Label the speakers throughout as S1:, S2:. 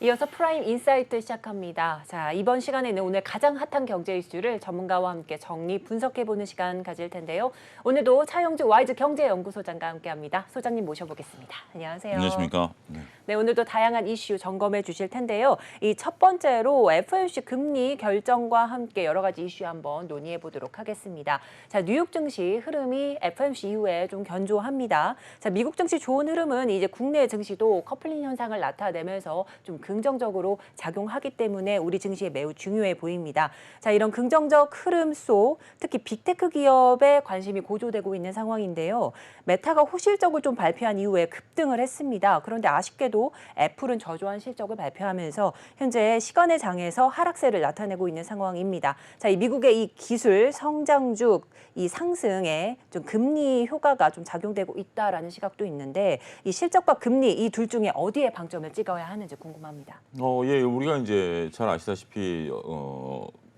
S1: 이어서 프라임 인사이트 시작합니다. 자, 이번 시간에는 오늘 가장 핫한 경제 이슈를 전문가와 함께 정리 분석해보는 시간 가질 텐데요. 오늘도 차영주 와이즈 경제연구소장과 함께합니다. 소장님 모셔보겠습니다. 안녕하세요.
S2: 안녕하십니까. 네.
S1: 네, 오늘도 다양한 이슈 점검해 주실 텐데요. 이 첫 번째로 FOMC 금리 결정과 함께 여러 가지 이슈 한번 논의해 보도록 하겠습니다. 자, 뉴욕 증시 흐름이 FOMC 이후에 좀 견조합니다. 자, 미국 증시 좋은 흐름은 이제 국내 증시도 커플링 현상을 나타내면서 좀 긍정적으로 작용하기 때문에 우리 증시에 매우 중요해 보입니다. 자, 이런 긍정적 흐름 속 특히 빅테크 기업에 관심이 고조되고 있는 상황인데요. 메타가 호실적을 좀 발표한 이후에 급등을 했습니다. 그런데 아쉽게도 애플은 저조한 실적을 발표하면서 현재 시간의 장에서 하락세를 나타내고 있는 상황입니다. 자, 이 미국의 이 기술 성장주 이 상승에 좀 금리 효과가 좀 작용되고 있다라는 시각도 있는데 이 실적과 금리 이 둘 중에 어디에 방점을 찍어야 하는지 궁금합니다.
S2: 예, 우리가 이제 잘 아시다시피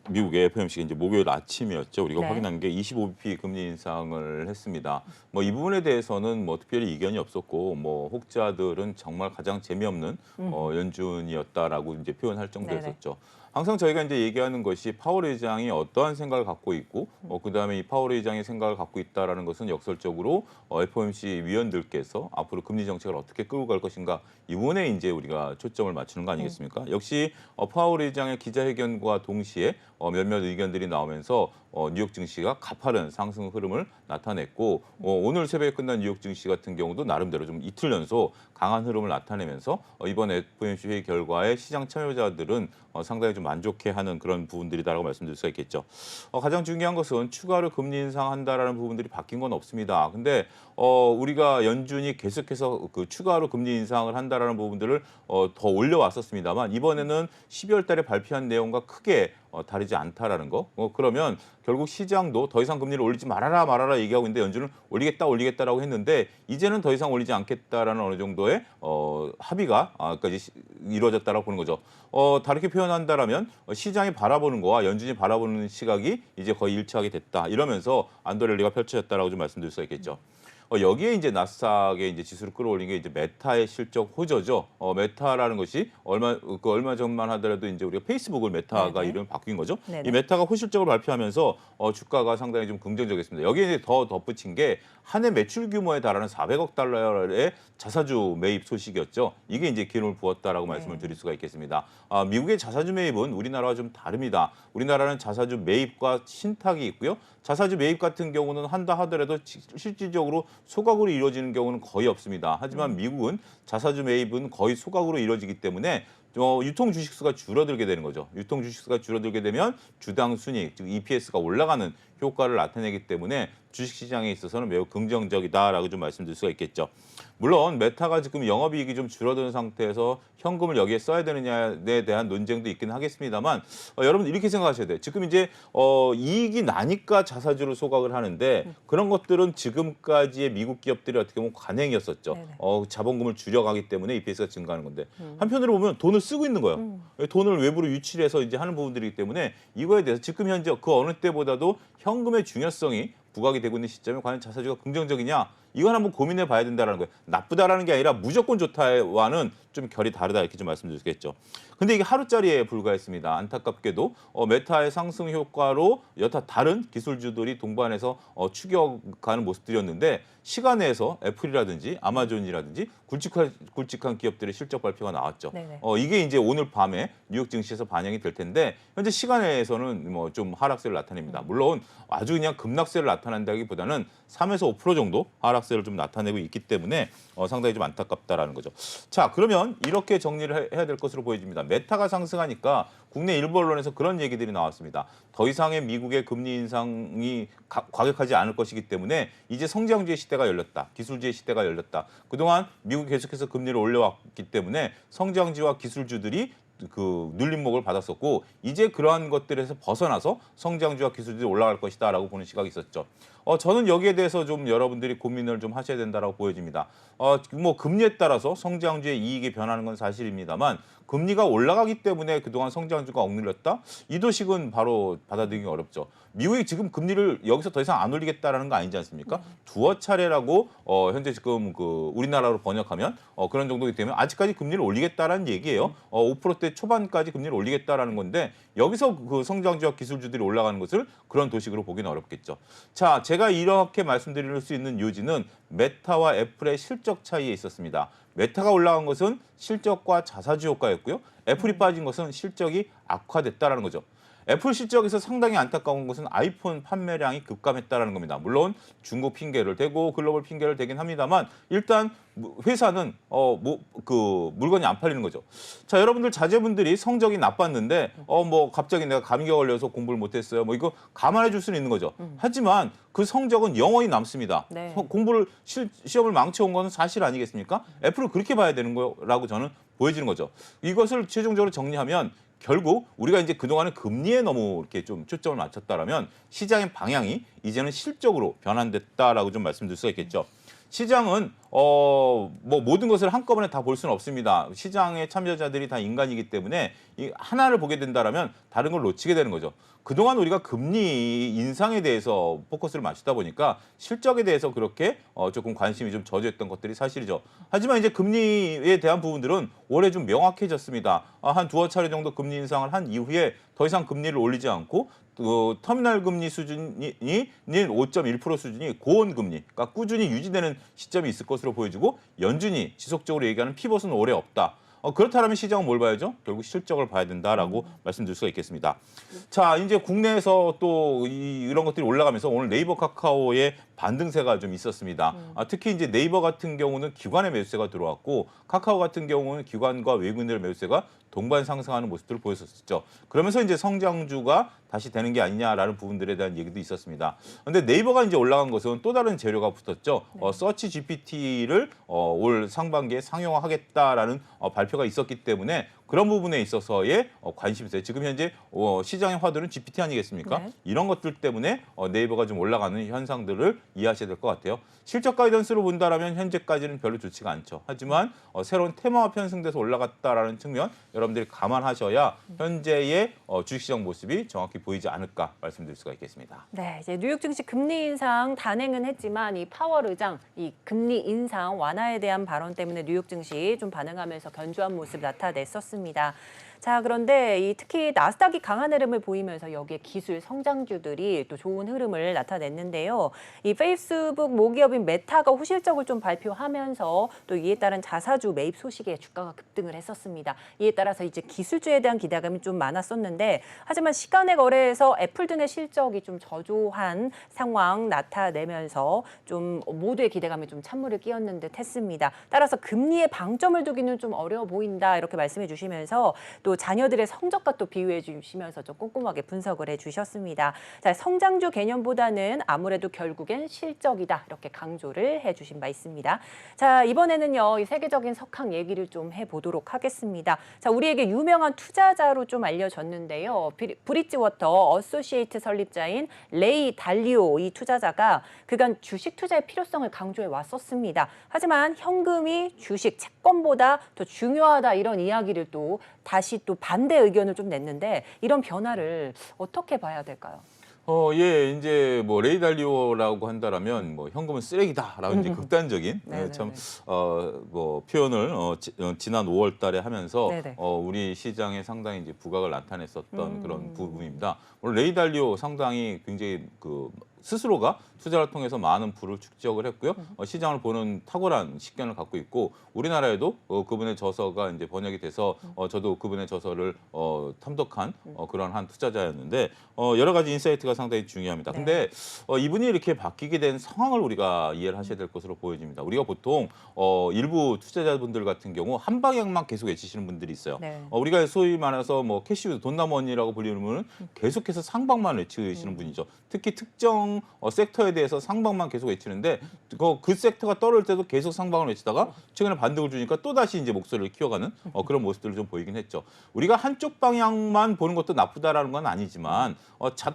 S2: 미국의 FOMC가 이제 목요일 아침이었죠. 우리가
S1: 네.
S2: 확인한 게 25bp 금리 인상을 했습니다. 이 부분에 대해서는 특별히 이견이 없었고, 혹자들은 정말 가장 재미없는 연준이었다라고 이제 표현할 정도였었죠. 항상 저희가 이제 얘기하는 것이 파월 의장이 어떠한 생각을 갖고 있고, 그다음에 이 파월 의장의 생각을 갖고 있다라는 것은 역설적으로 FOMC 위원들께서 앞으로 금리 정책을 어떻게 끌고 갈 것인가 이 부분에 이제 우리가 초점을 맞추는 거 아니겠습니까? 역시 파월 의장의 기자회견과 동시에 몇몇 의견들이 나오면서 뉴욕 증시가 가파른 상승 흐름을 나타냈고 오늘 새벽에 끝난 뉴욕 증시 같은 경우도 나름대로 좀 이틀 연속 강한 흐름을 나타내면서 이번 FOMC 회의 결과에 시장 참여자들은 상당히 좀 만족해하는 그런 부분들이다라고 말씀드릴 수가 있겠죠. 가장 중요한 것은 추가로 금리 인상한다라는 부분들이 바뀐 건 없습니다. 근데 우리가 연준이 계속해서 그 추가로 금리 인상을 한다라는 부분들을 더 올려왔었습니다만 이번에는 12월 달에 발표한 내용과 크게 다르지 않다라는 거. 그러면 결국 시장도 더 이상 금리를 올리지 말아라 얘기하고 있는데 연준은 올리겠다라고 했는데 이제는 더 이상 올리지 않겠다라는 어느 정도의 합의가 까지 이루어졌다라고 보는 거죠. 다르게 표현한다라면 시장이 바라보는 거와 연준이 바라보는 시각이 이제 거의 일치하게 됐다. 이러면서 안도랠리가 펼쳐졌다라고 좀 말씀드릴 수가 있겠죠. 여기에 이제 나스닥의 이제 지수를 끌어올린 게 이제 메타의 실적 호조죠. 메타라는 것이 얼마 전만 하더라도 이제 우리가 페이스북을 메타가
S1: 네네.
S2: 이름이 바뀐 거죠.
S1: 네네.
S2: 이 메타가 호실적을 발표하면서 주가가 상당히 좀 긍정적이었습니다. 여기에 이제 더 덧붙인 게 한 해 매출 규모에 달하는 400억 달러의 자사주 매입 소식이었죠. 이게 이제 기름을 부었다라고 말씀을 드릴 수가 있겠습니다. 미국의 자사주 매입은 우리나라와 좀 다릅니다. 우리나라는 자사주 매입과 신탁이 있고요. 자사주 매입 같은 경우는 한다 하더라도 실질적으로 소각으로 이루어지는 경우는 거의 없습니다. 하지만 미국은 자사주 매입은 거의 소각으로 이루어지기 때문에 유통 주식수가 줄어들게 되는 거죠. 유통 주식수가 줄어들게 되면 주당 순이익, 즉 EPS가 올라가는 효과를 나타내기 때문에 주식시장에 있어서는 매우 긍정적이다라고 좀 말씀드릴 수가 있겠죠. 물론 메타가 지금 영업이익이 좀 줄어드는 상태에서 현금을 여기에 써야 되느냐에 대한 논쟁도 있긴 하겠습니다만 여러분 이렇게 생각하셔야 돼요. 지금 이제 이익이 나니까 자사주로 소각을 하는데 그런 것들은 지금까지의 미국 기업들이 어떻게 보면 관행이었었죠. 자본금을 줄여가기 때문에 EPS가 증가하는 건데 한편으로 보면 돈을 쓰고 있는 거예요. 돈을 외부로 유치를 해서 이제 하는 부분들이기 때문에 이거에 대해서 지금 현재 그 어느 때보다도 현금의 중요성이 부각이 되고 있는 시점에 과연 자사주가 긍정적이냐? 이건 한번 고민해 봐야 된다는 거예요. 나쁘다라는 게 아니라 무조건 좋다와는 좀 결이 다르다 이렇게 좀 말씀드리겠죠. 근데 이게 하루짜리에 불과했습니다. 안타깝게도 메타의 상승 효과로 여타 다른 기술주들이 동반해서 추격하는 모습들이었는데 시간 내에서 애플이라든지 아마존이라든지 굵직한 기업들의 실적 발표가 나왔죠. 이게 이제 오늘 밤에 뉴욕 증시에서 반영이 될 텐데 현재 시간 내에서는 좀 하락세를 나타냅니다. 물론 아주 그냥 급락세를 나타낸다기보다는 3에서 5% 정도 하락세를 좀 나타내고 있기 때문에 상당히 좀 안타깝다라는 거죠. 자, 그러면 이렇게 정리를 해야 될 것으로 보여집니다. 메타가 상승하니까 국내 일부 언론에서 그런 얘기들이 나왔습니다. 더 이상의 미국의 금리 인상이 과격하지 않을 것이기 때문에 이제 성장주의 시대가 열렸다. 기술주의 시대가 열렸다. 그동안 미국이 계속해서 금리를 올려왔기 때문에 성장주와 기술주들이 그 눌림목을 받았었고 이제 그러한 것들에서 벗어나서 성장주와 기술주들이 올라갈 것이다라고 보는 시각이 있었죠. 저는 여기에 대해서 좀 여러분들이 고민을 좀 하셔야 된다라고 보여집니다. 뭐 금리에 따라서 성장주의 이익이 변하는 건 사실입니다만 금리가 올라가기 때문에 그동안 성장주가 억눌렸다? 이 도식은 바로 받아들이기 어렵죠. 미국이 지금 금리를 여기서 더 이상 안 올리겠다라는 거 아니지 않습니까? 두어 차례라고 현재 지금 그 우리나라로 번역하면 그런 정도이기 때문에 아직까지 금리를 올리겠다라는 얘기예요. 5%대 초반까지 금리를 올리겠다라는 건데 여기서 그 성장주와 기술주들이 올라가는 것을 그런 도식으로 보기는 어렵겠죠. 자, 제가 이렇게 말씀드릴 수 있는 요지는 메타와 애플의 실적 차이에 있었습니다. 메타가 올라간 것은 실적과 자사주 효과였고요. 애플이 빠진 것은 실적이 악화됐다라는 거죠. 애플 실적에서 상당히 안타까운 것은 아이폰 판매량이 급감했다라는 겁니다. 물론 중국 핑계를 대고 글로벌 핑계를 대긴 합니다만 일단 회사는 그 물건이 안 팔리는 거죠. 자, 여러분들 자제분들이 성적이 나빴는데 뭐 갑자기 내가 감기가 걸려서 공부를 못했어요. 뭐 이거 감안해 줄 수는 있는 거죠. 하지만 그 성적은 영원히 남습니다.
S1: 네.
S2: 공부를 시험을 망쳐온 건 사실 아니겠습니까? 애플을 그렇게 봐야 되는 거라고 저는 보여지는 거죠. 이것을 최종적으로 정리하면 결국 우리가 이제 그동안에 금리에 너무 이렇게 좀 초점을 맞췄다라면 시장의 방향이 이제는 실적으로 변환됐다라고 좀 말씀드릴 수가 있겠죠. 시장은 뭐 모든 것을 한꺼번에 다 볼 수는 없습니다. 시장의 참여자들이 다 인간이기 때문에 이 하나를 보게 된다라면 다른 걸 놓치게 되는 거죠. 그동안 우리가 금리 인상에 대해서 포커스를 맞추다 보니까 실적에 대해서 그렇게 조금 관심이 좀 저조했던 것들이 사실이죠. 하지만 이제 금리에 대한 부분들은 올해 좀 명확해졌습니다. 한 두어 차례 정도 금리 인상을 한 이후에 더 이상 금리를 올리지 않고 그 터미널 금리 수준이 5.1% 수준이 고온 금리, 그러니까 꾸준히 유지되는 시점이 있을 것으로 보여지고 연준이 지속적으로 얘기하는 피벗은 올해 없다. 그렇다면 시장은 뭘 봐야죠? 결국 실적을 봐야 된다라고 말씀드릴 수가 있겠습니다. 자, 이제 국내에서 또 이런 것들이 올라가면서 오늘 네이버 카카오의 반등세가 좀 있었습니다. 특히 이제 네이버 같은 경우는 기관의 매수세가 들어왔고 카카오 같은 경우는 기관과 외국인들의 매수세가 동반 상승하는 모습들을 보였었죠. 그러면서 이제 성장주가 다시 되는 게 아니냐라는 부분들에 대한 얘기도 있었습니다. 그런데 네이버가 이제 올라간 것은 또 다른 재료가 붙었죠. 서치 GPT를 올 상반기에 상용화하겠다라는 발표가 있었기 때문에 그런 부분에 있어서의 관심세. 지금 현재 시장의 화두는 GPT 아니겠습니까?
S1: 네.
S2: 이런 것들 때문에 네이버가 좀 올라가는 현상들을 이해하셔야 될 것 같아요. 실적 가이던스로 본다라면 현재까지는 별로 좋지가 않죠. 하지만 새로운 테마화 편승돼서 올라갔다라는 측면 여러분들이 감안하셔야 현재의 주식시장 모습이 정확히 보이지 않을까 말씀드릴 수가 있겠습니다.
S1: 네, 이제 뉴욕 증시 금리 인상 단행은 했지만 이 파월 의장 이 금리 인상 완화에 대한 발언 때문에 뉴욕 증시 좀 반응하면서 견조한 모습 나타냈었습니다. 자, 그런데 특히 나스닥이 강한 흐름을 보이면서 여기에 기술 성장주들이 또 좋은 흐름을 나타냈는데요. 이 페이스북 모기업인 메타가 호실적을 좀 발표하면서 또 이에 따른 자사주 매입 소식에 주가가 급등을 했었습니다. 이에 따라서 이제 기술주에 대한 기대감이 좀 많았었는데 하지만 시간의 거래에서 애플 등의 실적이 좀 저조한 상황 나타내면서 좀 모두의 기대감이 좀 찬물을 끼얹는 듯 했습니다. 따라서 금리에 방점을 두기는 좀 어려워 보인다 이렇게 말씀해 주시면서 또 자녀들의 성적과 또 비유해 주시면서 좀 꼼꼼하게 분석을 해주셨습니다. 자, 성장주 개념보다는 아무래도 결국엔 실적이다 이렇게 강조를 해주신 바 있습니다. 자, 이번에는요 이 세계적인 석학 얘기를 좀 해보도록 하겠습니다. 자, 우리에게 유명한 투자자로 좀 알려졌는데요. 브릿지워터 어소시에이트 설립자인 레이 달리오 이 투자자가 그간 주식 투자의 필요성을 강조해 왔었습니다. 하지만 현금이 주식 채권보다 더 중요하다 이런 이야기를 또 다시 또 반대 의견을 좀 냈는데 이런 변화를 어떻게 봐야 될까요?
S2: 예, 이제 뭐 레이 달리오라고 한다라면 뭐 현금은 쓰레기다라고 이제 극단적인 참 뭐 표현을 지난 5월달에 하면서
S1: 네네.
S2: 우리 시장에 상당히 이제 부각을 나타냈었던 그런 부분입니다. 물론 레이 달리오 상당히 굉장히 그 스스로가 투자를 통해서 많은 부를 축적을 했고요. 시장을 보는 탁월한 식견을 갖고 있고 우리나라에도 그분의 저서가 이제 번역이 돼서 저도 그분의 저서를 탐독한 그런 한 투자자였는데 여러 가지 인사이트가 상당히 중요합니다.
S1: 네.
S2: 근데 이분이 이렇게 바뀌게 된 상황을 우리가 이해를 하셔야 될 것으로 보여집니다. 우리가 보통 일부 투자자분들 같은 경우 한 방향만 계속 외치시는 분들이 있어요.
S1: 네.
S2: 우리가 소위 말해서 뭐 캐시우드 돈나무언니라고 불리는 분은 계속해서 상방만 외치시는 분이죠. 특히 특정 특정 섹터에 대해서 상방만 계속 외치는데 그 섹터가 떨어질 때도 계속 상방을 외치다가 최근에 반등을 주니까 또 다시 이제 목소리를 키워가는 그런 모습들을 좀 보이긴 했죠. 우리가 한쪽 방향만 보는 것도 나쁘다라는 건 아니지만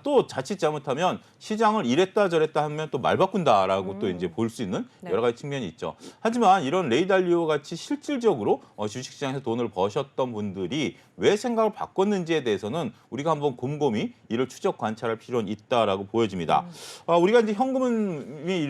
S2: 또 자칫 잘못하면 시장을 이랬다 저랬다 하면 또 말 바꾼다라고 또 이제 볼 수 있는
S1: 네.
S2: 여러 가지 측면이 있죠. 하지만 이런 레이 달리오 같이 실질적으로 주식시장에서 돈을 버셨던 분들이 왜 생각을 바꿨는지에 대해서는 우리가 한번 곰곰이 이를 추적 관찰할 필요는 있다라고 보여집니다. 우리가 이제 현금이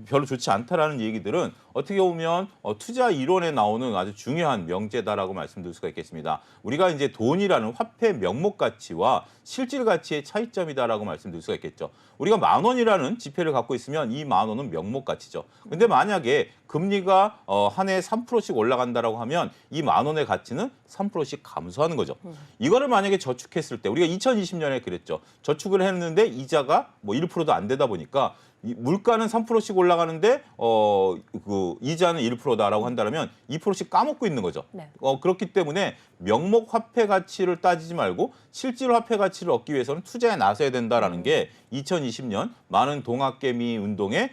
S2: 별로 좋지 않다라는 얘기들은 어떻게 보면 투자 이론에 나오는 아주 중요한 명제다라고 말씀드릴 수가 있겠습니다. 우리가 이제 돈이라는 화폐 명목 가치와 실질 가치의 차이점이다라고 말씀드릴 수가 있겠죠. 우리가 10,000원이라는 지폐를 갖고 있으면 이 10,000원은 명목 가치죠. 근데 만약에 금리가 한 해에 3%씩 올라간다라고 하면 이 10,000원의 가치는 3%씩 감소하는 거죠. 이거를 만약에 저축했을 때 우리가 2020년에 그랬죠. 저축을 했는데 이자가 뭐 1%도 안 되다 보니까 물가는 3%씩 올라가는데 그 이자는 1%다라고 한다면 2%씩 까먹고 있는 거죠.
S1: 네.
S2: 그렇기 때문에 명목 화폐 가치를 따지지 말고 실질 화폐 가치를 얻기 위해서는 투자에 나서야 된다라는 게 2020년 많은 동학개미 운동에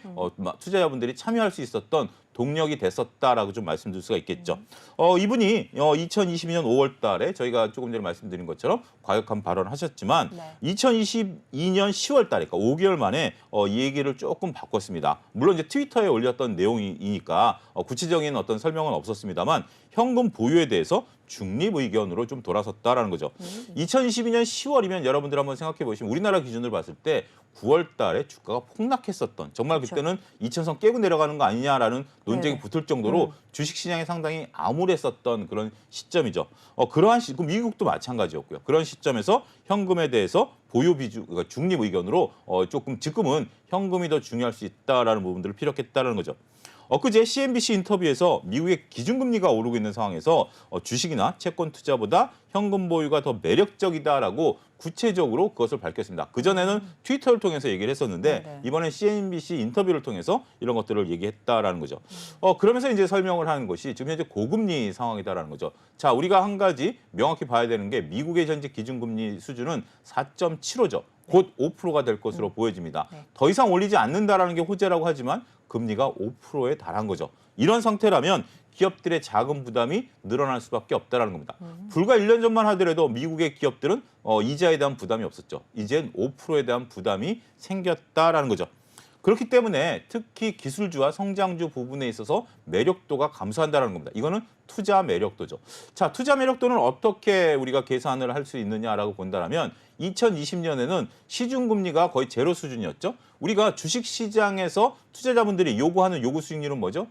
S2: 투자자분들이 참여할 수 있었던 동력이 됐었다라고 좀 말씀드릴 수가 있겠죠. 이분이 2022년 5월 달에 저희가 조금 전에 말씀드린 것처럼 과격한 발언을 하셨지만
S1: 네.
S2: 2022년 10월 달에 그러니까 5개월 만에 이 얘기를 조금 바꿨습니다. 물론 이제 트위터에 올렸던 내용이니까 구체적인 어떤 설명은 없었습니다만 현금 보유에 대해서 중립 의견으로 좀 돌아섰다라는 거죠. 2022년 10월이면 여러분들 한번 생각해 보시면 우리나라 기준으로 봤을 때 9월 달에 주가가 폭락했었던 정말 그때는 2,000선 깨고 내려가는 거 아니냐라는 논쟁이
S1: 네.
S2: 붙을 정도로 주식시장이 상당히 암울했었던 그런 시점이죠. 그럼 미국도 마찬가지였고요. 그런 시점에서 현금에 대해서 보유 비중, 그러니까 중립 의견으로 조금 지금은 현금이 더 중요할 수 있다라는 부분들을 피력했다는 거죠. 엊그제 CNBC 인터뷰에서 미국의 기준금리가 오르고 있는 상황에서 주식이나 채권 투자보다 현금 보유가 더 매력적이다라고 구체적으로 그것을 밝혔습니다. 그전에는 트위터를 통해서 얘기를 했었는데
S1: 네네.
S2: 이번에 CNBC 인터뷰를 통해서 이런 것들을 얘기했다라는 거죠. 그러면서 이제 설명을 하는 것이 지금 현재 고금리 상황이다라는 거죠. 자, 우리가 한 가지 명확히 봐야 되는 게 미국의 현재 기준금리 수준은 4.75죠. 곧 5%가 될 것으로 보여집니다.
S1: 네.
S2: 더 이상 올리지 않는다라는 게 호재라고 하지만 금리가 5%에 달한 거죠. 이런 상태라면 기업들의 자금 부담이 늘어날 수밖에 없다는 겁니다. 불과 1년 전만 하더라도 미국의 기업들은 이자에 대한 부담이 없었죠. 이젠 5%에 대한 부담이 생겼다라는 거죠. 그렇기 때문에 특히 기술주와 성장주 부분에 있어서 매력도가 감소한다는 겁니다. 이거는 투자 매력도죠. 자, 투자 매력도는 어떻게 우리가 계산을 할 수 있느냐라고 본다면 2020년에는 시중금리가 거의 제로 수준이었죠. 우리가 주식시장에서 투자자분들이 요구하는 요구 수익률은 뭐죠?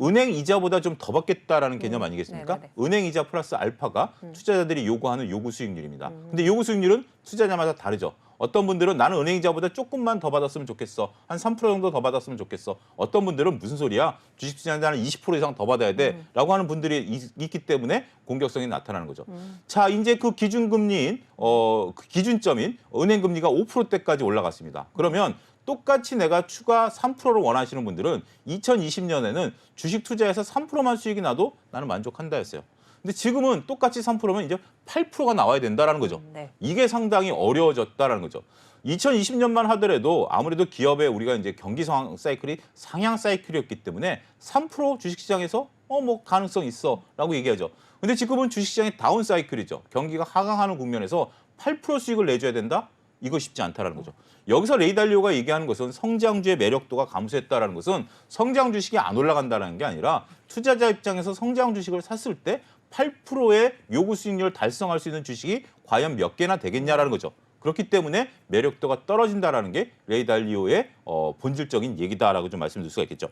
S2: 은행 이자보다 좀 더 받겠다라는 개념 아니겠습니까?
S1: 네네네.
S2: 은행 이자 플러스 알파가 투자자들이 요구하는 요구 수익률입니다. 근데 요구 수익률은 투자자마다 다르죠. 어떤 분들은 나는 은행 이자보다 조금만 더 받았으면 좋겠어. 한 3% 정도 더 받았으면 좋겠어. 어떤 분들은 무슨 소리야? 주식시장에서는 20% 이상 더 받아야 돼. 라고 하는 분들이 있기 때문에 공격성이 나타나는 거죠. 자, 이제 그 기준금리인, 그 기준점인 은행금리가 5%대까지 올라갔습니다. 그러면 똑같이 내가 추가 3%를 원하시는 분들은 2020년에는 주식 투자에서 3%만 수익이 나도 나는 만족한다 했어요. 근데 지금은 똑같이 3%면 이제 8%가 나와야 된다라는 거죠.
S1: 네.
S2: 이게 상당히 어려워졌다라는 거죠. 2020년만 하더라도 아무래도 기업의 우리가 이제 경기 상황 사이클이 상향 사이클이었기 때문에 3% 주식시장에서 뭐 가능성 있어라고 얘기하죠. 근데 지금은 주식시장이 다운 사이클이죠. 경기가 하강하는 국면에서 8% 수익을 내줘야 된다? 이거 쉽지 않다라는 거죠. 여기서 레이 달리오가 얘기하는 것은 성장주의 매력도가 감소했다라는 것은 성장 주식이 안 올라간다는 게 아니라 투자자 입장에서 성장 주식을 샀을 때 8%의 요구 수익률을 달성할 수 있는 주식이 과연 몇 개나 되겠냐라는 거죠. 그렇기 때문에 매력도가 떨어진다라는 게 레이 달리오의 본질적인 얘기다라고 좀 말씀드릴 수가 있겠죠.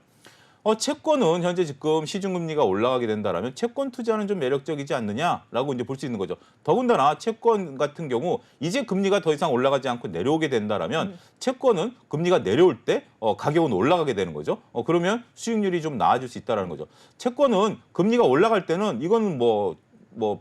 S2: 채권은 현재 지금 시중금리가 올라가게 된다라면 채권 투자는 좀 매력적이지 않느냐라고 이제 볼 수 있는 거죠. 더군다나 채권 같은 경우 이제 금리가 더 이상 올라가지 않고 내려오게 된다라면 채권은 금리가 내려올 때 가격은 올라가게 되는 거죠. 그러면 수익률이 좀 나아질 수 있다라는 거죠. 채권은 금리가 올라갈 때는 이거는 뭐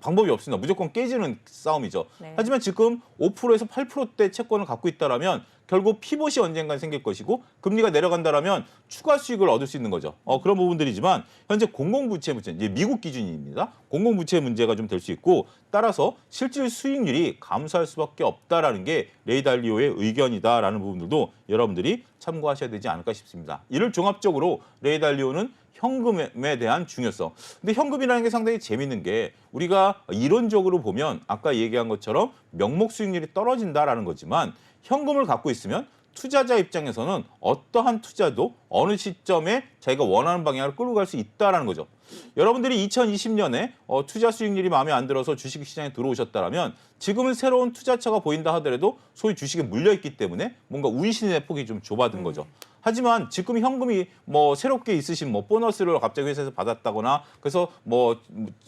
S2: 방법이 없습니다. 무조건 깨지는 싸움이죠.
S1: 네.
S2: 하지만 지금 5%에서 8%대 채권을 갖고 있다라면 결국 피봇이 언젠간 생길 것이고 금리가 내려간다라면 추가 수익을 얻을 수 있는 거죠. 그런 부분들이지만 현재 공공부채 문제, 이제 미국 기준입니다. 공공부채 문제가 좀 될 수 있고 따라서 실질 수익률이 감소할 수밖에 없다라는 게 레이 달리오의 의견이다라는 부분들도 여러분들이 참고하셔야 되지 않을까 싶습니다. 이를 종합적으로 레이 달리오는 현금에 대한 중요성. 근데 현금이라는 게 상당히 재밌는 게 우리가 이론적으로 보면 아까 얘기한 것처럼 명목 수익률이 떨어진다라는 거지만 현금을 갖고 있으면 투자자 입장에서는 어떠한 투자도 어느 시점에 자기가 원하는 방향으로 끌고 갈 수 있다라는 거죠. 여러분들이 2020년에 투자 수익률이 마음에 안 들어서 주식시장에 들어오셨다면 지금은 새로운 투자처가 보인다 하더라도 소위 주식에 물려있기 때문에 뭔가 운신의 폭이 좀 좁아든 거죠. 하지만 지금 현금이 뭐 새롭게 있으신 뭐 보너스를 갑자기 회사에서 받았다거나 그래서 뭐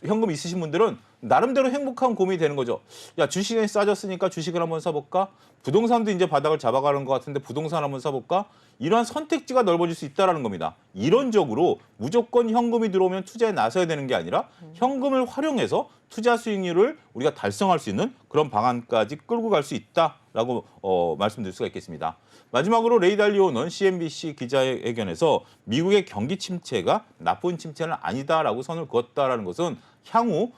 S2: 현금 있으신 분들은 나름대로 행복한 고민이 되는 거죠. 야, 주식이 싸졌으니까 주식을 한번 사볼까? 부동산도 이제 바닥을 잡아가는 것 같은데 부동산 한번 사볼까? 이러한 선택지가 넓어질 수 있다는 겁니다. 이론적으로 무조건 현금이 들어오면 투자에 나서야 되는 게 아니라 현금을 활용해서 투자 수익률을 우리가 달성할 수 있는 그런 방안까지 끌고 갈 수 있다라고 말씀드릴 수가 있겠습니다. 마지막으로 레이 달리오는 CNBC 기자회견에서 미국의 경기 침체가 나쁜 침체는 아니다라고 선을 그었다라는 것은 향후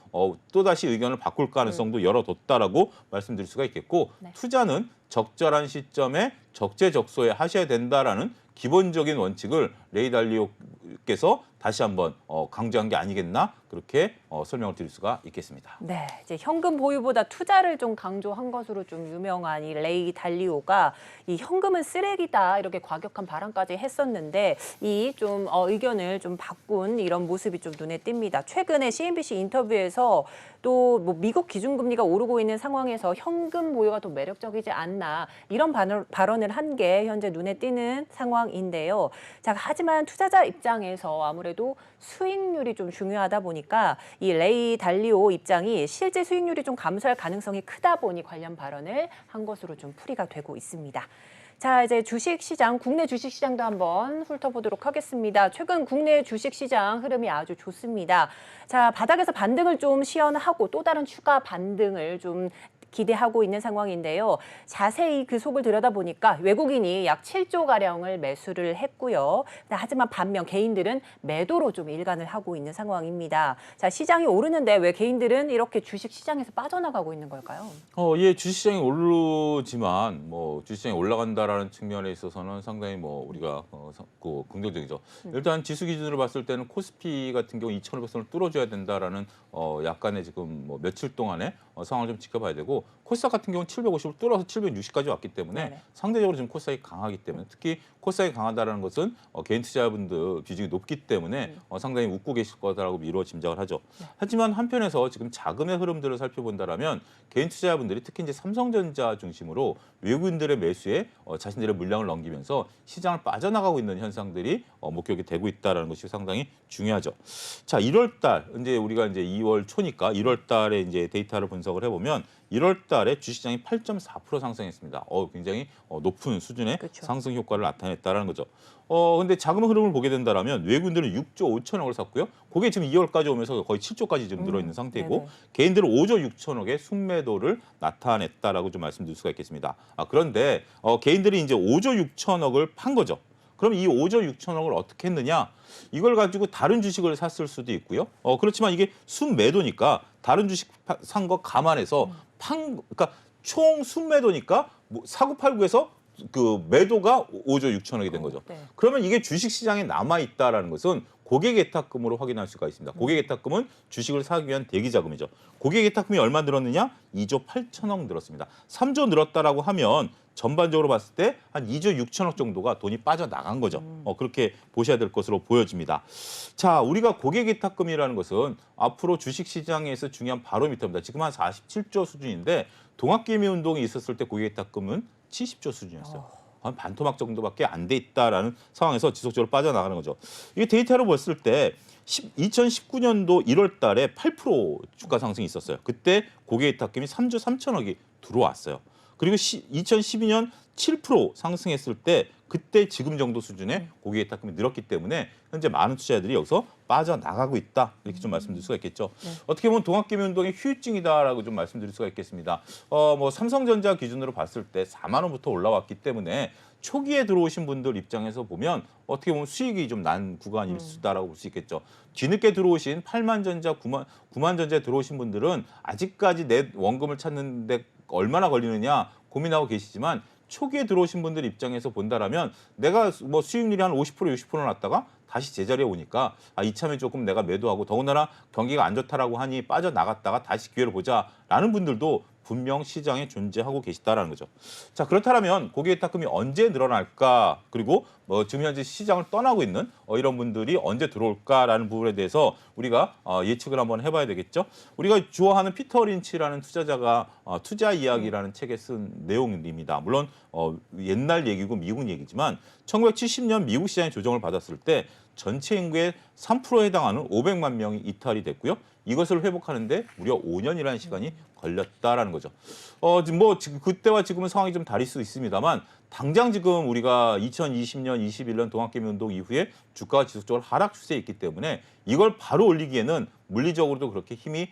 S2: 또다시 의견을 바꿀 가능성도 열어뒀다라고 말씀드릴 수가 있겠고
S1: 네.
S2: 투자는 적절한 시점에 적재적소에 하셔야 된다라는 기본적인 원칙을 레이 달리오께서 다시 한번 강조한 게 아니겠나 그렇게 설명을 드릴 수가 있겠습니다.
S1: 네, 이제 현금 보유보다 투자를 좀 강조한 것으로 좀 유명한 이 레이 달리오가 이 현금은 쓰레기다 이렇게 과격한 발언까지 했었는데 이 좀 의견을 좀 바꾼 이런 모습이 좀 눈에 띕니다. 최근에 CNBC 인터뷰에서 또 뭐 미국 기준금리가 오르고 있는 상황에서 현금 보유가 더 매력적이지 않나 이런 발언을 한 게 현재 눈에 띄는 상황인데요. 자, 하지만 투자자 입장에서 아무래도 수익률이 좀 중요하다 보니까 이 레이 달리오 입장이 실제 수익률이 좀 감소할 가능성이 크다 보니 관련 발언을 한 것으로 좀 풀이가 되고 있습니다. 자, 이제 주식시장, 국내 주식시장도 한번 훑어보도록 하겠습니다. 최근 국내 주식시장 흐름이 아주 좋습니다. 자, 바닥에서 반등을 좀 시연하고 또 다른 추가 반등을 좀 기대하고 있는 상황인데요. 자세히 그 속을 들여다보니까 외국인이 약 7조 가량을 매수를 했고요. 하지만 반면 개인들은 매도로 좀 일관을 하고 있는 상황입니다. 자, 시장이 오르는데 왜 개인들은 이렇게 주식 시장에서 빠져나가고 있는 걸까요?
S2: 예, 주식시장이 오르지만 뭐 주식시장이 올라간다라는 측면에 있어서는 상당히 뭐 우리가 긍정적이죠. 일단 지수 기준으로 봤을 때는 코스피 같은 경우 2,500선을 뚫어줘야 된다라는 약간의 지금 뭐 며칠 동안의 상황을 좀 지켜봐야 되고 코스닥 같은 경우는 750을 뚫어서 760까지 왔기 때문에
S1: 네네.
S2: 상대적으로 지금 코스닥이 강하기 때문에 특히 코스닥이 강하다는 것은 개인 투자자분들 비중이 높기 때문에 상당히 웃고 계실 거다라고 미루어 짐작을 하죠. 하지만 한편에서 지금 자금의 흐름들을 살펴본다라면 개인 투자자분들이 특히 이제 삼성전자 중심으로 외국인들의 매수에 자신들의 물량을 넘기면서 시장을 빠져나가고 있는 현상들이 목격이 되고 있다라는 것이 상당히 중요하죠. 자, 1월 달 이제 우리가 이제 2월 초니까 1월 달에 이제 데이터를 분석을 해보면 1월 달에 주식시장이 8.4% 상승했습니다. 굉장히 높은 수준의
S1: 그렇죠.
S2: 상승 효과를 나타냈다라는 거죠. 근데 자금 흐름을 보게 된다라면 외국인들은 6조 5천억을 샀고요. 그게 지금 2월까지 오면서 거의 7조까지 지금 늘어있는 상태이고
S1: 네네.
S2: 개인들은 5조 6천억의 순매도를 나타냈다라고 좀 말씀드릴 수가 있겠습니다. 그런데 개인들이 이제 5조 6천억을 판 거죠. 그럼 이 5조 6천억을 어떻게 했느냐? 이걸 가지고 다른 주식을 샀을 수도 있고요. 그렇지만 이게 순매도니까 다른 주식 산 거 감안해서 그러니까 총 순매도니까 뭐 사고 팔고해서 그 매도가 5조 6천억이 된 거죠.
S1: 네.
S2: 그러면 이게 주식시장에 남아있다라는 것은 고객예탁금으로 확인할 수가 있습니다. 고객예탁금은 주식을 사기 위한 대기자금이죠. 고객예탁금이 얼마 늘었느냐? 2조 8천억 늘었습니다. 3조 늘었다라고 하면 전반적으로 봤을 때 한 2조 6천억 정도가 돈이 빠져나간 거죠. 그렇게 보셔야 될 것으로 보여집니다. 자, 우리가 고객예탁금이라는 것은 앞으로 주식시장에서 중요한 바로미터입니다. 지금 한 47조 수준인데 동학개미운동이 있었을 때 고객예탁금은 70조 수준이었어요. 한 반토막 정도밖에 안 돼 있다라는 상황에서 지속적으로 빠져나가는 거죠. 이게 데이터로 봤을 때 2019년도 1월 달에 8% 주가 상승이 있었어요. 그때 고객예탁금이 3조 3천억이 들어왔어요. 그리고 2012년 7% 상승했을 때 그때 지금 정도 수준의 고객 예탁금이 늘었기 때문에 현재 많은 투자자들이 여기서 빠져나가고 있다. 이렇게 좀 말씀드릴 수가 있겠죠. 어떻게 보면 동학개미운동의 후유증이다라고 좀 말씀드릴 수가 있겠습니다. 뭐 삼성전자 기준으로 봤을 때 4만 원부터 올라왔기 때문에 초기에 들어오신 분들 입장에서 보면 어떻게 보면 수익이 좀 난 구간일 수다라고 볼 수 있겠죠. 뒤늦게 들어오신 8만 전자, 9만 전자에 들어오신 분들은 아직까지 내 원금을 찾는데 얼마나 걸리느냐 고민하고 계시지만 초기에 들어오신 분들 입장에서 본다라면 내가 뭐 수익률이 한 50% 60% 났다가 다시 제자리에 오니까 이참에 조금 내가 매도하고 더군다나 경기가 안 좋다라고 하니 빠져나갔다가 다시 기회를 보자라는 분들도 분명 시장에 존재하고 계시다라는 거죠. 자, 그렇다면 고객 예탁금이 언제 늘어날까? 그리고 뭐 지금 현재 시장을 떠나고 있는 이런 분들이 언제 들어올까라는 부분에 대해서 우리가 예측을 한번 해봐야 되겠죠. 우리가 주어하는 피터 린치라는 투자자가 투자 이야기라는 책에 쓴 내용입니다. 물론 옛날 얘기고 미국 얘기지만 1970년 미국 시장이 조정을 받았을 때 전체 인구의 3%에 해당하는 500만 명이 이탈이 됐고요. 이것을 회복하는데 무려 5년이라는 시간이 걸렸다라는 거죠. 뭐 지금 그때와 지금은 상황이 좀 다를 수 있습니다만 당장 지금 우리가 2020년, 21년 동학개미운동 이후에 주가가 지속적으로 하락 추세에 있기 때문에 이걸 바로 올리기에는 물리적으로도 그렇게 힘이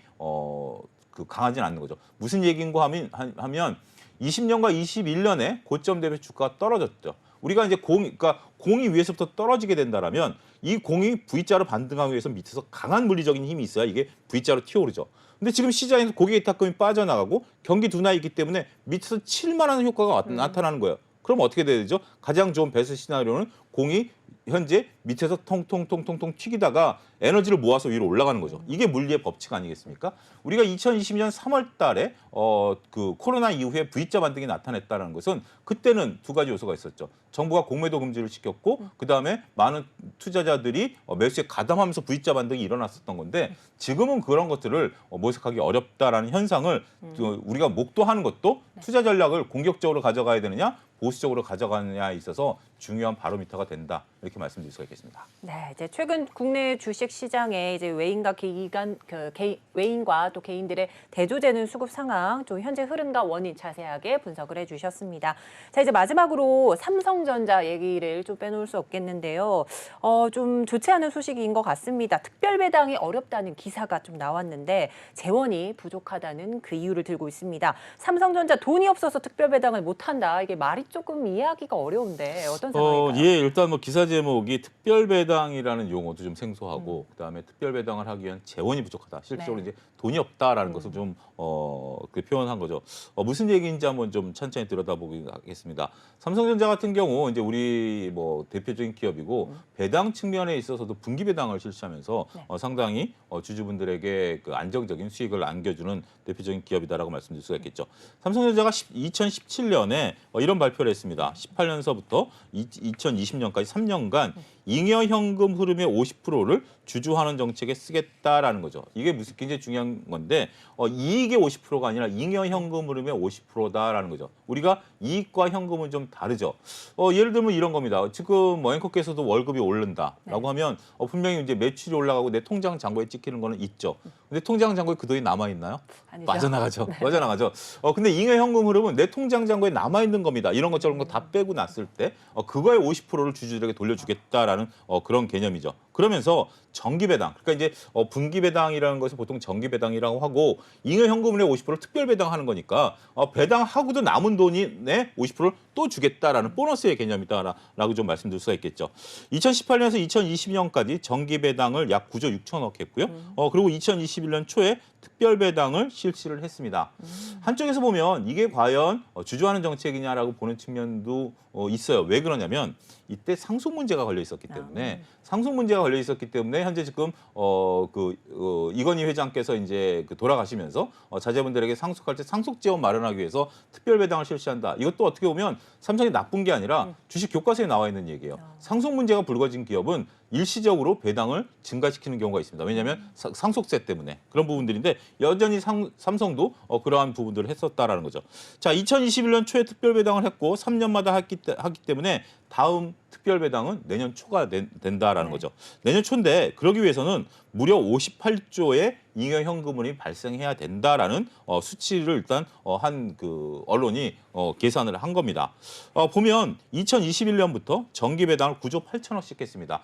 S2: 강하진 않는 거죠. 무슨 얘기인가 하면 20년과 21년에 고점 대비 주가가 떨어졌죠. 우리가 이제 그러니까 공이 위에서부터 떨어지게 된다라면 이 공이 V자로 반등하기 위해서 밑에서 강한 물리적인 힘이 있어야 이게 V자로 튀어오르죠. 근데 지금 시장에서 고객 예탁금이 빠져나가고 경기 둔화이기 있기 때문에 밑에서 칠만한 효과가 나타나는 거예요. 그럼 어떻게 돼야 되죠? 가장 좋은 베스트 시나리오는 공이 현재 밑에서 통통통통통 튀기다가 에너지를 모아서 위로 올라가는 거죠. 이게 물리의 법칙 아니겠습니까? 우리가 2020년 3월 달에 그 코로나 이후에 V자 반등이 나타났다는 것은 그때는 두 가지 요소가 있었죠. 정부가 공매도 금지를 시켰고 그다음에 많은 투자자들이 매수에 가담하면서 V자 반등이 일어났었던 건데 지금은 그런 것들을 모색하기 어렵다라는 현상을 우리가 목도하는 것도 투자 전략을 공격적으로 가져가야 되느냐 보수적으로 가져가느냐에 있어서 중요한 바로미터가 된다. 이렇게 말씀드릴 수가 있겠습니다.
S1: 네, 이제 최근 국내 주식 시장에 이제 외인과 또 개인들의 대조되는 수급 상황, 좀 현재 흐름과 원인 자세하게 분석을 해주셨습니다. 자, 이제 마지막으로 삼성전자 얘기를 좀 빼놓을 수 없겠는데요. 좀 좋지 않은 소식인 것 같습니다. 특별 배당이 어렵다는 기사가 좀 나왔는데 재원이 부족하다는 그 이유를 들고 있습니다. 삼성전자 돈이 없어서 특별 배당을 못한다. 이게 말이 조금 이해하기가 어려운데 어떤 상황일까요?
S2: 예, 일단 뭐 기사 제목이 특별 배당이라는 용어도 좀 생소하고 그다음에 특별 배당을 하기 위한 재원이 부족하다. 실질적으로
S1: 네.
S2: 이제 돈이 없다라는 것을 좀 그 표현한 거죠. 무슨 얘기인지 한번 좀 천천히 들여다보겠습니다. 삼성전자 같은 경우 이제 우리 뭐 대표적인 기업이고 배당 측면에 있어서도 분기 배당을 실시하면서
S1: 네.
S2: 상당히 주주분들에게 그 안정적인 수익을 안겨주는 대표적인 기업이다라고 말씀드릴 수가 있겠죠. 삼성전자가 2017년에 이런 발표를 했습니다. 18년서부터 2020년까지 3년간 잉여현금 흐름의 50%를 주주환원 정책에 쓰겠다라는 거죠. 이게 무슨 굉장히 중요한 건데 이익의 50%가 아니라 잉여현금 흐름의 50%다라는 거죠. 우리가 이익과 현금은 좀 다르죠. 예를 들면 이런 겁니다. 지금 앵커께서도 월급이 오른다라고 하면 분명히 이제 매출이 올라가고 내 통장 잔고에 찍히는 거는 있죠. 근데 통장 잔고에 그 돈이 남아 있나요?
S1: 아니죠.
S2: 빠져나가죠.
S1: 네.
S2: 빠져나가죠. 근데 잉여현금 흐름은 내 통장 잔고에 남아 있는 겁니다. 이런 것 저런 거 다 빼고 났을 때 그거의 50%를 주주들에게 돌려주겠다라는 그런 개념이죠. 그러면서 정기배당, 그러니까 이제 분기배당이라는 것을 보통 정기배당이라고 하고 잉여현금의 50%를 특별배당하는 거니까 배당하고도 남은 돈이 내 50%를 또 주겠다라는 보너스의 개념이다라고 좀 말씀드릴 수가 있겠죠. 2018년에서 2020년까지 정기배당을 약 9조 6천억 했고요. 그리고 2021년 초에 특별배당을 실시를 했습니다. 한쪽에서 보면 이게 과연 주주환원 정책이냐라고 보는 측면도 있어요. 왜 그러냐면 이때 상속 문제가 걸려 있었기 때문에 상속 문제가 걸려 있었기 때문에 현재 지금 이건희 회장께서 이제 돌아가시면서 자제분들에게 상속할 때 상속 지원 마련하기 위해서 특별 배당을 실시한다. 이것도 어떻게 보면 삼성이 나쁜 게 아니라 주식 교과서에 나와 있는 얘기예요. 상속 문제가 불거진 기업은 일시적으로 배당을 증가시키는 경우가 있습니다. 왜냐하면 상속세 때문에 그런 부분들인데 여전히 삼성도 그러한 부분들을 했었다라는 거죠. 자, 2021년 초에 특별 배당을 했고 3년마다 하기 때문에 다음 특별 배당은 내년 초가 된다라는 거죠. 내년 초인데 그러기 위해서는 무려 58조의 잉여 현금흐름이 발생해야 된다라는 수치를 일단 한 그 언론이 계산을 한 겁니다. 보면 2021년부터 정기 배당을 9조 8천억씩 했습니다.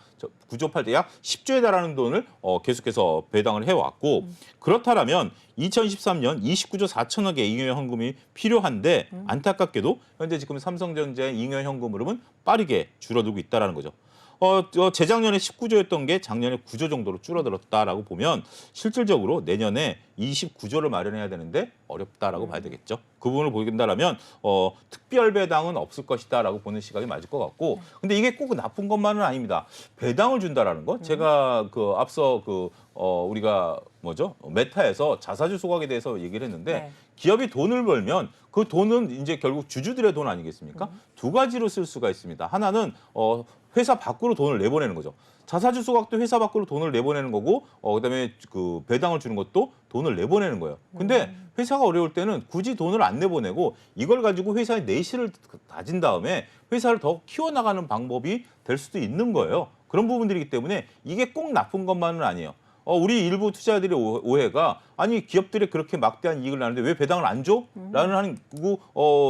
S2: 9조 8조 약 10조에 달하는 돈을 계속해서 배당을 해왔고 그렇다면 2023년 29조 4천억의 잉여 현금이 필요한데 안타깝게도 현재 지금 삼성전자의 잉여 현금 흐름은 빠르게 줄어들고 있다는 거죠. 재작년에 19조였던 게 작년에 9조 정도로 줄어들었다라고 보면 실질적으로 내년에 29조를 마련해야 되는데 어렵다라고 봐야 되겠죠. 그 부분을 보긴다라면 특별 배당은 없을 것이다라고 보는 시각이 맞을 것 같고, 근데 이게 꼭 나쁜 것만은 아닙니다. 배당을 준다라는 거, 제가 그 앞서 우리가 메타에서 자사주 소각에 대해서 얘기를 했는데
S1: 네.
S2: 기업이 돈을 벌면 그 돈은 이제 결국 주주들의 돈 아니겠습니까? 두 가지로 쓸 수가 있습니다. 하나는 회사 밖으로 돈을 내보내는 거죠. 자사주 소각도 회사 밖으로 돈을 내보내는 거고, 그다음에 그 배당을 주는 것도 돈을 내보내는 거예요. 근데 회사가 어려울 때는 굳이 돈을 안 내보내고 이걸 가지고 회사의 내실을 다진 다음에 회사를 더 키워나가는 방법이 될 수도 있는 거예요. 그런 부분들이기 때문에 이게 꼭 나쁜 것만은 아니에요. 우리 일부 투자자들의 오해가 아니 기업들이 그렇게 막대한 이익을 나는데 왜 배당을 안 줘? 라는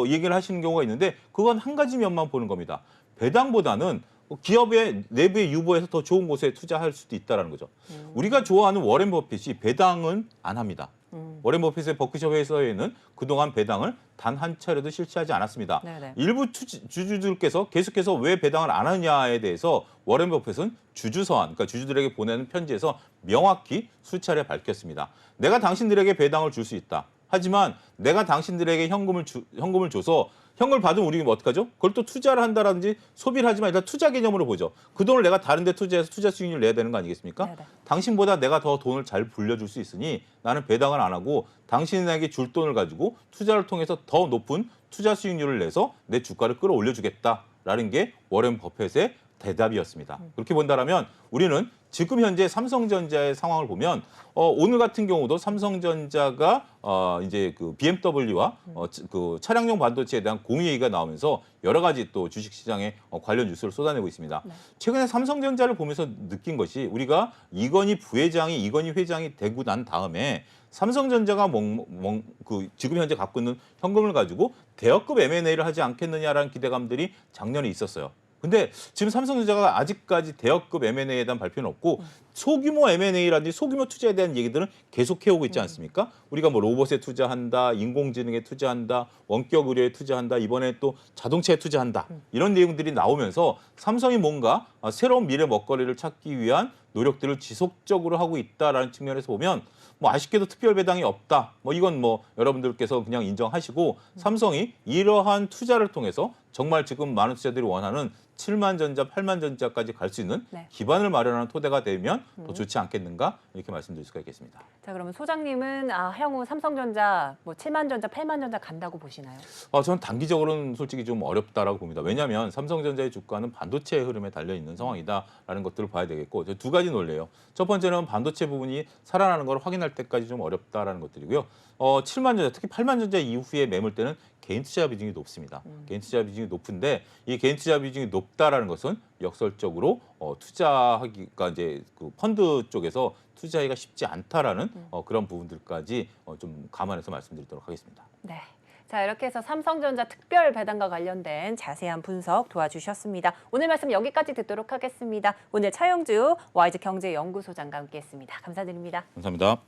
S2: 얘기를 하시는 경우가 있는데 그건 한 가지 면만 보는 겁니다. 배당보다는 기업의 내부의 유보에서 더 좋은 곳에 투자할 수도 있다는 거죠. 우리가 좋아하는 워렌 버핏이 배당은 안 합니다. 워렌 버핏의 버크셔 회사에는 그동안 배당을 단 한 차례도 실시하지 않았습니다.
S1: 네네.
S2: 일부 주주들께서 계속해서 왜 배당을 안 하느냐에 대해서 워렌 버핏은 주주서한, 그러니까 주주들에게 보내는 편지에서 명확히 수차례 밝혔습니다. 내가 당신들에게 배당을 줄 수 있다. 하지만 내가 당신들에게 현금을 줘서 현금을 받으면 우리가 어떡하죠? 그걸 또 투자를 한다든지 소비를 하지만 일단 투자 개념으로 보죠. 그 돈을 내가 다른 데 투자해서 투자 수익률을 내야 되는 거 아니겠습니까?
S1: 네네.
S2: 당신보다 내가 더 돈을 잘 불려줄 수 있으니 나는 배당을 안 하고 당신에게 줄 돈을 가지고 투자를 통해서 더 높은 투자 수익률을 내서 내 주가를 끌어올려주겠다라는 게 워렌 버핏의 대답이었습니다. 그렇게 본다면 우리는 지금 현재 삼성전자의 상황을 보면 오늘 같은 경우도 삼성전자가 이제 그 BMW와 그 차량용 반도체에 대한 공유 얘기가 나오면서 여러 가지 또 주식시장에 관련 뉴스를 쏟아내고 있습니다.
S1: 네.
S2: 최근에 삼성전자를 보면서 느낀 것이 우리가 이건희 회장이 되고 난 다음에 삼성전자가 지금 현재 갖고 있는 현금을 가지고 대여급 M&A를 하지 않겠느냐라는 기대감들이 작년에 있었어요. 근데 지금 삼성전자가 아직까지 대여급 M&A에 대한 발표는 없고 소규모 M&A라든지 소규모 투자에 대한 얘기들은 계속 해오고 있지 않습니까? 우리가 뭐 로봇에 투자한다, 인공지능에 투자한다, 원격 의료에 투자한다, 이번에 또 자동차에 투자한다. 이런 내용들이 나오면서 삼성이 뭔가 새로운 미래 먹거리를 찾기 위한 노력들을 지속적으로 하고 있다라는 측면에서 보면 뭐 아쉽게도 특별 배당이 없다. 이건 여러분들께서 그냥 인정하시고 삼성이 이러한 투자를 통해서 정말 지금 많은 투자들이 원하는 7만 전자, 8만 전자까지 갈 수 있는
S1: 네.
S2: 기반을 마련하는 토대가 되면 더 좋지 않겠는가 이렇게 말씀드릴 수가 있겠습니다.
S1: 자, 그러면 소장님은 향후 삼성전자 7만 전자, 8만 전자 간다고 보시나요?
S2: 저는 단기적으로는 솔직히 좀 어렵다라고 봅니다. 왜냐하면 삼성전자의 주가는 반도체 흐름에 달려 있는 상황이다라는 것들을 봐야 되겠고 두 가지 논리예요. 첫 번째는 반도체 부분이 살아나는 걸 확인할 때까지 좀 어렵다라는 것들이고요. 7만 전자, 특히 8만 전자 이후의 매물대는 개인 투자 비중이 높습니다. 개인 투자 비중이 높은데 이 개인 투자 비중이 높다라는 것은 역설적으로 투자하기가 이제 그 펀드 쪽에서 투자하기가 쉽지 않다라는 그런 부분들까지 좀 감안해서 말씀드리도록 하겠습니다.
S1: 네. 자, 이렇게 해서 삼성전자 특별 배당과 관련된 자세한 분석 도와주셨습니다. 오늘 말씀 여기까지 듣도록 하겠습니다. 오늘 차영주 와이즈 경제연구소장과 함께했습니다. 감사드립니다.
S2: 감사합니다.